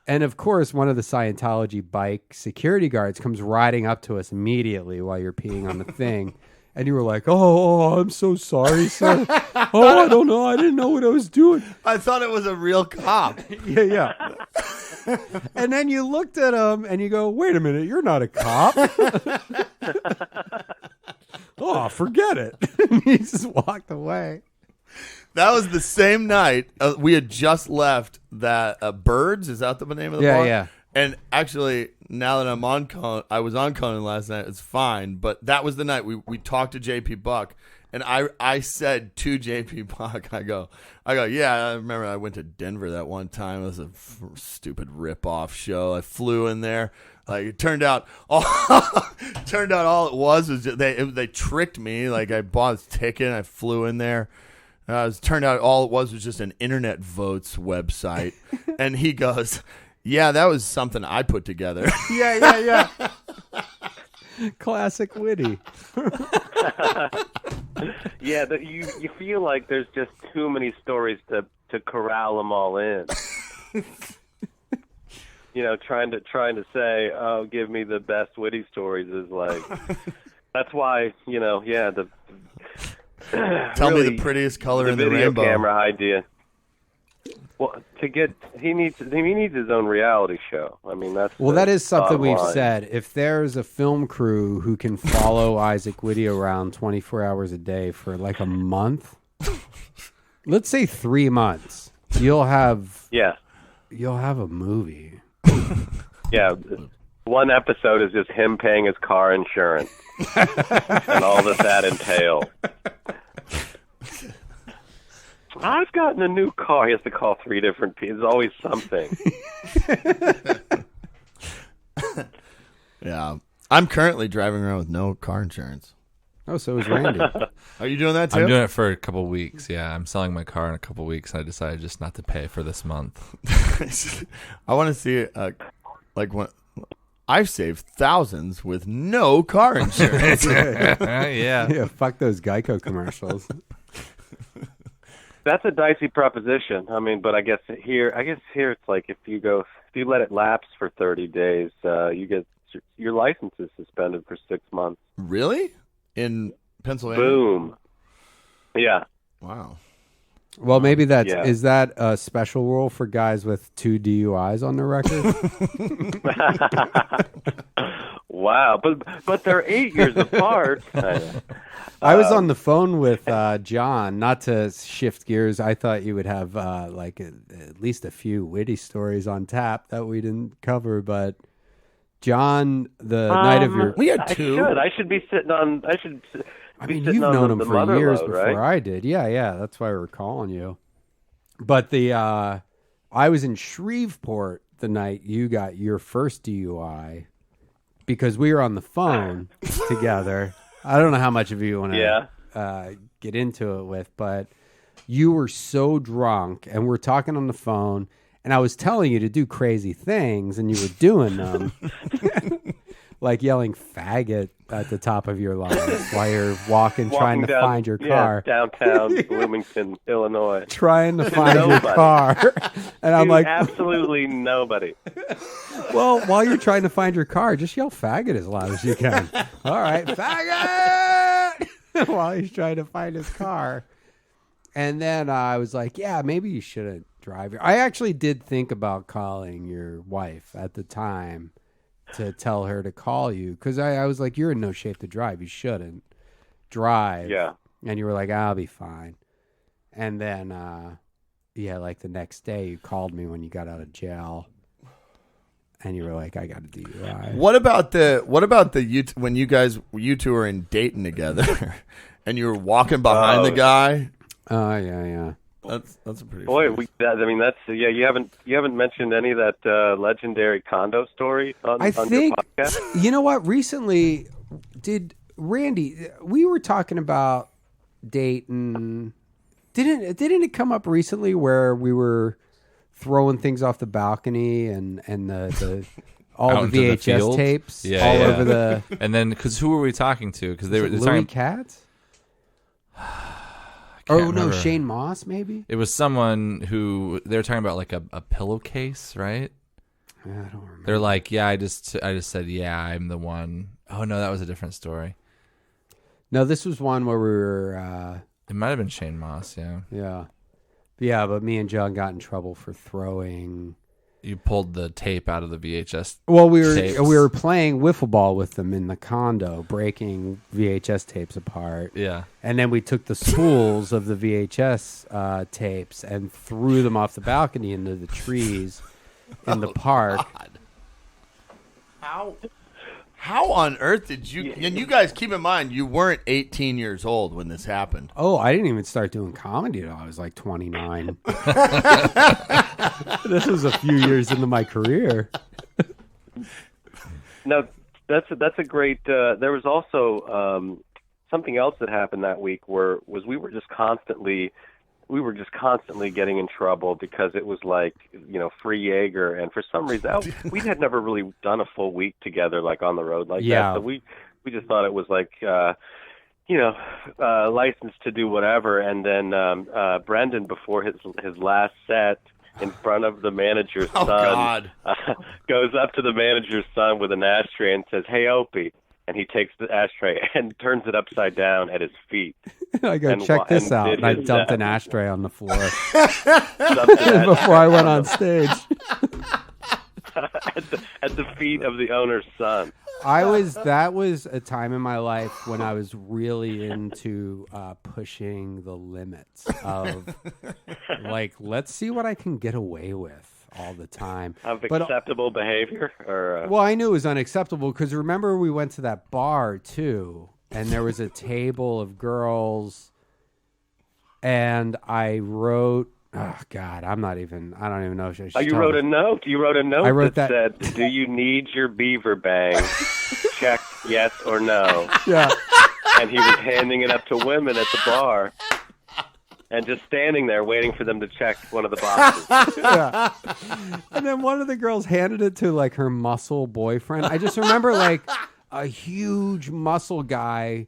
And of course, one of the Scientology bike security guards comes riding up to us immediately while you're peeing on the thing. And you were like, oh, I'm so sorry, sir. Oh, I don't know. I didn't know what I was doing. I thought it was a real cop. Yeah. And then you looked at him and you go, wait a minute, you're not a cop. Oh, forget it. And he just walked away. That was the same night we had just left that Birds. Is that the name of the bar? Yeah. And actually, now that I'm on Conan, I was on Conan last night. It's fine, but that was the night we talked to JP Buck, and I said to JP Buck, I go, yeah, I remember I went to Denver that one time. It was a stupid rip-off show. I flew in there. Like it turned out all it was just, they tricked me. Like I bought a ticket, and I flew in there. It turned out all it was just an internet votes website. And he goes, yeah, that was something I put together. Yeah. Classic Witty. Yeah, you feel like there's just too many stories to corral them all in. You know, trying to say, oh, give me the best Witty stories is like, that's why, you know, yeah, Tell me the prettiest color in the video rainbow. Camera idea. Well, he needs his own reality show. I mean, that is something we've line. said. If there's a film crew who can follow Isaac Witty around 24 hours a day for like a month, let's say 3 months, you'll have a movie. Yeah, one episode is just him paying his car insurance and all that entails. I've gotten a new car. He has to call 3 different people. There's always something. Yeah. I'm currently driving around with no car insurance. Oh, so is Randy. Are you doing that too? I'm doing it for a couple weeks. Yeah, I'm selling my car in a couple weeks, and I decided just not to pay for this month. I want to see like when I've saved thousands with no car insurance. Yeah, fuck those Geico commercials. That's a dicey proposition. I mean, but I guess here it's like if you let it lapse for 30 days, you get your license is suspended for 6 months. Really? In Pennsylvania? Boom. Yeah. Wow. Well, maybe is that a special rule for guys with 2 DUIs on their record? Wow, but they're 8 years apart. I was on the phone with John. Not to shift gears, I thought you would have like at least a few Witty stories on tap that we didn't cover. But John, the night of your, we had 2. I should be sitting on. I mean, you've known him for years before I did. Yeah. That's why we're calling you. But I was in Shreveport the night you got your first DUI because we were on the phone together. I don't know how much of you want to get into it with, but you were so drunk and we're talking on the phone and I was telling you to do crazy things and you were doing them. like yelling faggot at the top of your lungs while you're walking trying to find your car. Downtown Bloomington, Illinois. Trying to find your car. And I'm like, absolutely nobody. well, while you're trying to find your car, just yell faggot as loud as you can. All right, faggot! While he's trying to find his car. And then I was like, yeah, maybe you shouldn't drive your... I actually did think about calling your wife at the time to tell her to call you. Because I was like, you're in no shape to drive. You shouldn't drive. Yeah. And you were like, I'll be fine. And then, like the next day, you called me when you got out of jail. And you were like, I got a DUI. What about when you two were in Dayton together and you were walking behind the guy? Oh, yeah. That's a pretty boy. You haven't mentioned any of that legendary condo story on your podcast. You know what? Recently, Randy? We were talking about Dayton. Didn't it come up recently where we were throwing things off the balcony and the all the VHS tapes over the... And then, because who were we talking to? Because they were Louis talking... Katz? remember. No, Shane Moss, maybe? It was someone who... They were talking about like a pillowcase, right? I don't remember. They're like, yeah, I just said, yeah, I'm the one. Oh, no, that was a different story. No, this was one where we were... It might have been Shane Moss, yeah. Yeah. Yeah, but me and John got in trouble for throwing... You pulled the tape out of the VHS. Well, we tapes. were playing wiffle ball with them in the condo, breaking VHS tapes apart. Yeah, and then we took the spools of the VHS tapes and threw them off the balcony into the trees in the park. God. How on earth did you? And you guys keep in mind, you weren't 18 years old when this happened. Oh, I didn't even start doing comedy until I was like 29. This was a few years into my career. No, that's a great. There was also something else that happened that week we were just constantly getting in trouble because it was like, free Jaeger, and for some reason we had never really done a full week together like on the road like that. So we just thought it was like license to do whatever. And then Brendon, before his last set, in front of the manager's son, goes up to the manager's son with an ashtray and says, "Hey, Opie." And he takes the ashtray and turns it upside down at his feet. I go, check this out. And I dumped an ashtray on the floor before I went on stage. at the feet of the owner's son. That was a time in my life when I was really into pushing the limits of like, let's see what I can get away with all the time. Of acceptable behavior? Well, I knew it was unacceptable because remember we went to that bar too, and there was a table of girls, and I wrote, oh God, I don't even know if I should you wrote a note? You wrote a note I wrote that said, "Do you need your beaver bang? Check yes or no." Yeah. And he was handing it up to women at the bar. And just standing there waiting for them to check one of the boxes. Yeah. And then one of the girls handed it to like her muscle boyfriend. I just remember like a huge muscle guy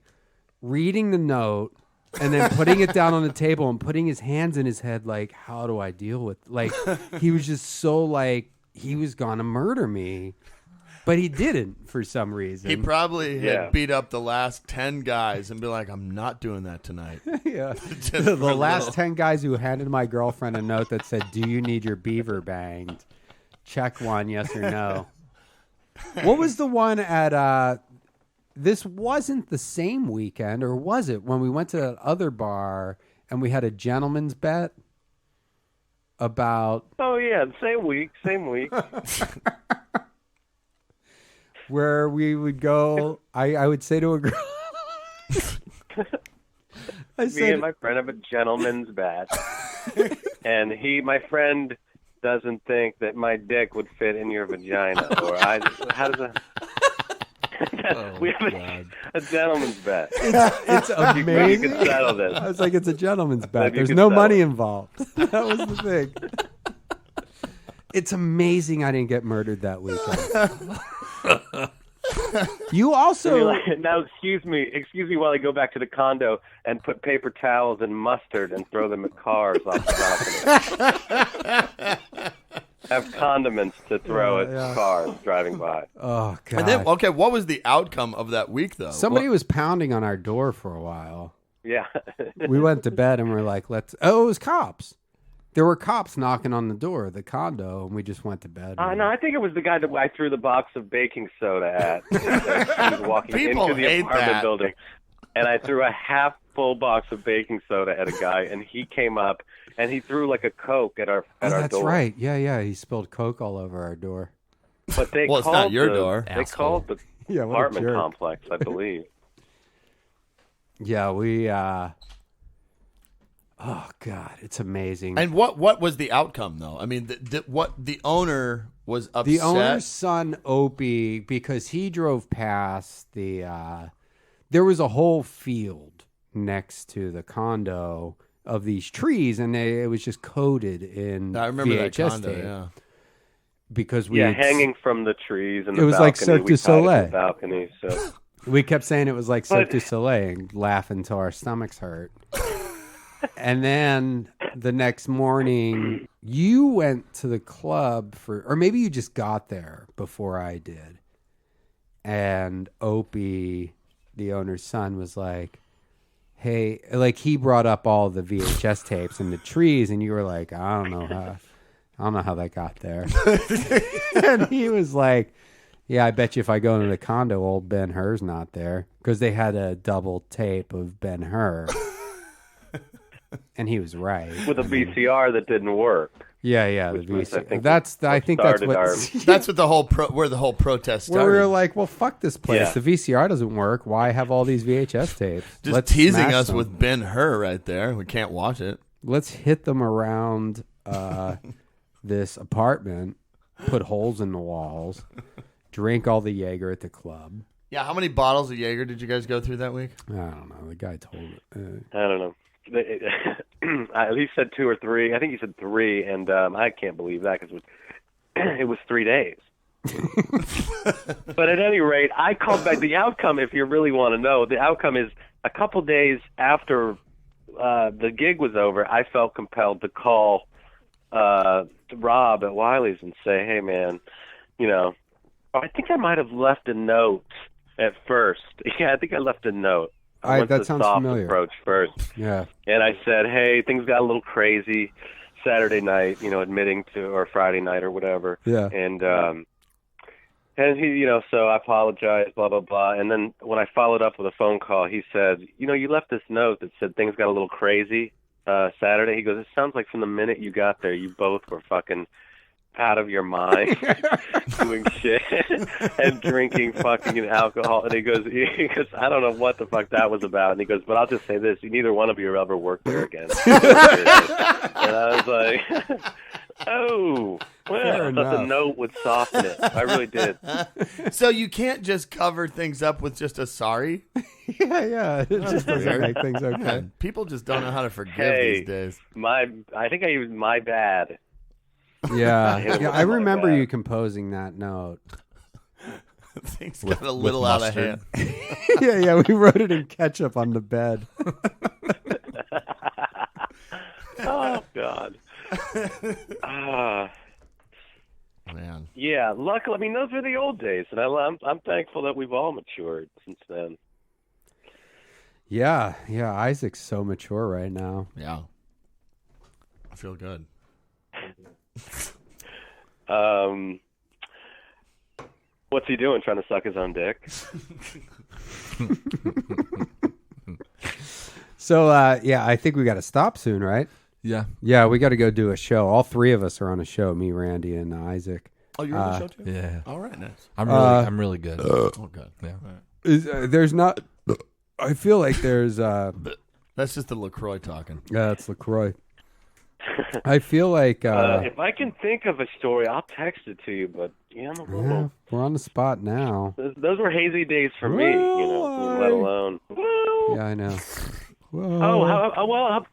reading the note and then putting it down on the table and putting his hands in his head like, how do I deal with... Like, he was just so like, he was going to murder me. But he didn't for some reason. He probably had beat up the last 10 guys and be like, I'm not doing that tonight. Yeah. The last 10 guys who handed my girlfriend a note that said, "Do you need your beaver banged? Check one, yes or no." What was the one at, this wasn't the same weekend, or was it, when we went to that other bar and we had a gentleman's bet about... Oh, yeah, same week. Where we would go, I would say to a girl, Me and my friend have a gentleman's bet, and my friend doesn't think that my dick would fit in your vagina, or how does that? We have a gentleman's bet. It's amazing. You can settle this. I was like, it's a gentleman's bet. There's no money involved. That was the thing. It's amazing I didn't get murdered that weekend. You also now, excuse me while I go back to the condo and put paper towels and mustard and throw them at cars off the balcony. Have condiments to throw at cars driving by. Oh god. And then, okay, what was the outcome of that week though? Somebody was pounding on our door for a while. Yeah. We went to bed and we're like, it was cops. There were cops knocking on the door of the condo, and we just went to bed. No, I think it was the guy that I threw the box of baking soda at. He was walking People into the hate apartment that. building, and I threw a half full box of baking soda at a guy, and he came up and he threw like a Coke at our door. That's right. Yeah. He spilled Coke all over our door. But they Well, it's called not your the- door. They called the Yeah, what a apartment jerk. complex, I believe. Yeah, we. Oh God, it's amazing. And what was the outcome though? I mean, what the owner was upset. The owner's son, Opie, because he drove past the. There was a whole field next to the condo of these trees, and it was just coated in I remember VHS that condo. tape. Yeah. Because we hanging from the trees and It was like Cirque du Soleil. Balcony, so. We kept saying it was like Cirque du Soleil and laughing till our stomachs hurt. And then the next morning, you went to the club or maybe you just got there before I did. And Opie, the owner's son, was like, hey, like he brought up all the VHS tapes and the trees, and you were like, I don't know how that got there. And he was like, yeah, I bet you if I go into the condo, old Ben-Hur's not there. Because they had a double tape of Ben-Hur. And he was right. With a VCR that didn't work. Yeah, the Which was, VCR. I think that's started what. our- That's what the whole where the whole protest started. Where we were like, well, fuck this place. Yeah. The VCR doesn't work. Why have all these VHS tapes? just Let's teasing smash us them. with Ben-Hur right there. We can't watch it. Let's hit them around this apartment, put holes in the walls, drink all the Jaeger at the club. Yeah, how many bottles of Jaeger did you guys go through that week? I don't know. The guy told it. I don't know. At least said 2 or 3. I think he said 3, and I can't believe that because it was 3 days. But at any rate, I called back. The outcome, if you really want to know, the outcome is a couple days after the gig was over, I felt compelled to call Rob at Wiley's and say, hey, man, I think I might have left a note at first. Yeah, I think I left a note. I went that the sounds soft familiar. approach first. Yeah. And I said, hey, things got a little crazy Saturday night, admitting to, or Friday night or whatever. Yeah. And he, so I apologized, blah, blah, blah. And then when I followed up with a phone call, he said, you left this note that said things got a little crazy Saturday. He goes, it sounds like from the minute you got there, you both were fucking out of your mind doing shit and drinking fucking alcohol. And he goes, I don't know what the fuck that was about. And he goes, but I'll just say this, neither one of you will ever work there again. And I was like, oh, well, I thought the note would soften it. I really did. So you can't just cover things up with just a sorry? Yeah. It just doesn't make things okay. Man, people just don't know how to forgive Hey, these days. I think I used my bad. Yeah. I remember you composing that note. Things got a little out of hand. Yeah. We wrote it in ketchup on the bed. Oh, God. Man. Yeah, luckily, those were the old days, and I'm thankful that we've all matured since then. Yeah. Isaac's so mature right now. Yeah. I feel good. What's he doing? Trying to suck his own dick? So, I think we got to stop soon, right? Yeah. Yeah, we got to go do a show. All three of us are on a show, me, Randy, and Isaac. Oh, you're on the show too? Yeah. All right, nice. I'm really good. Oh, good. Yeah. There's not... I feel like there's... That's just the LaCroix talking. Yeah, it's LaCroix. I feel like... if I can think of a story, I'll text it to you, but yeah, we're on the spot now. Those were hazy days for me, let alone... Yeah, I know. Oh,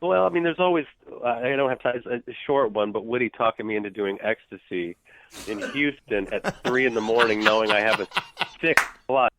well, there's always I don't have time. It's a short one, but Witty talking me into doing ecstasy in Houston at 3 a.m, knowing I have a 6 flight.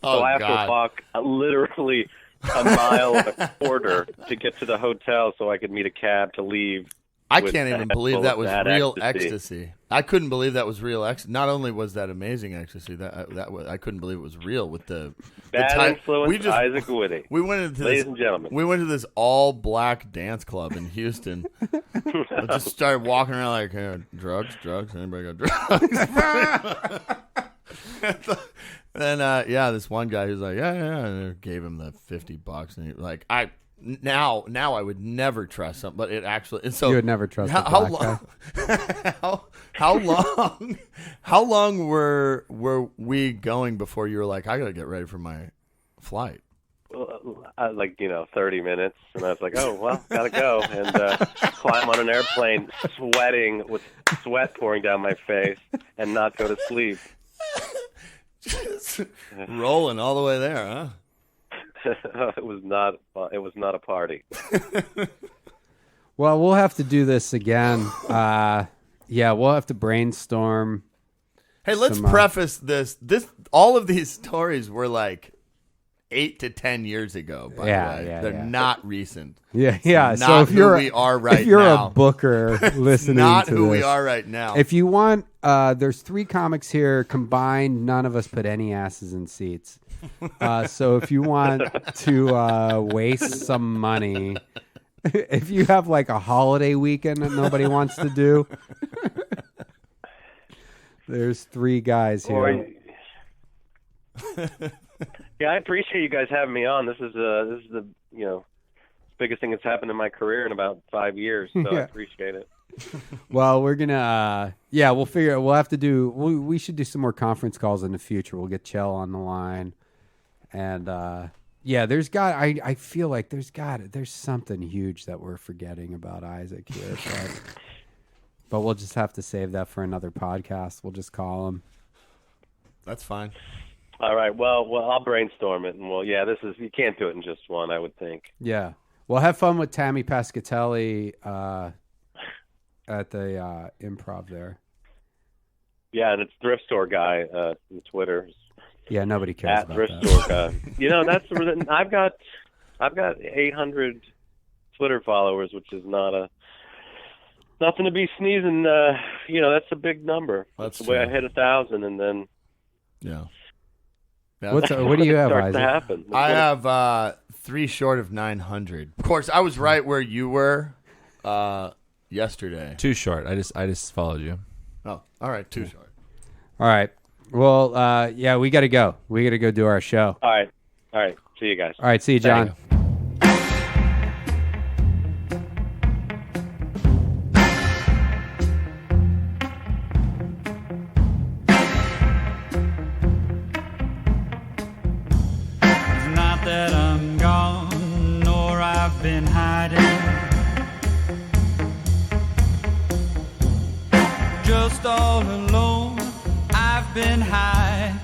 Oh, So I have God. to walk literally a mile and a quarter to get to the hotel so I could meet a cab to leave. I with can't a even head believe full that of was bad real ecstasy. I couldn't believe that was real ecstasy. Not only was that amazing ecstasy, I couldn't believe it was real with the Bad type- influence, Isaac Witty. We went into Ladies this, and gentlemen. We went to this all black dance club in Houston. I just started walking around like, hey, drugs. Anybody got drugs? And this one guy who's like, yeah, and I gave him the $50, and he like, now I would never trust something, but it actually. And so You would never trust a how black long? How long were we going before you were like, I gotta get ready for my flight? Like 30 minutes, and I was like, oh well, gotta go, and climb on an airplane, sweating with sweat pouring down my face, and not go to sleep. Just rolling all the way there, huh? It was not a party. Well, we'll have to do this again. We'll have to brainstorm. Hey, let's some, preface this. All of these stories were like 8 to 10 years ago. By the way, they're not recent. Yeah. Not So if you're who we are right if you're now. a booker listening, not to who we this, are right now. If you want, there's 3 comics here combined. None of us put any asses in seats. So if you want to waste some money, if you have like a holiday weekend that nobody wants to do, there's 3 guys here. Yeah, I appreciate you guys having me on. This is the biggest thing that's happened in my career in about 5 years. So I appreciate it. Well, we're gonna we'll figure. We'll have to do. We should do some more conference calls in the future. We'll get Chell on the line, and there's got. I feel like there's something huge that we're forgetting about Isaac here, but we'll just have to save that for another podcast. We'll just call him. That's fine. All right. Well, I'll brainstorm it, and you can't do it in just one, I would think. Yeah. Well, have fun with Tammy Pescatelli at the Improv there. Yeah, and it's Thrift Store Guy on Twitter. Yeah, nobody cares At about Thrift that. Store Guy. That's I've got 800 Twitter followers, which is nothing to be sneezing. That's a big number. That's the way I true. hit 1,000, and then What do you have, starts Isaac? to happen. I have 3 short of 900. Of course, I was right where you were yesterday. 2 short. I just followed you. Oh, all right, 2 short. All right. Well, we got to go. We got to go do our show. All right. See you guys. All right. See you, John. Not that I'm gone, nor I've been hiding. Just all alone, I've been hiding.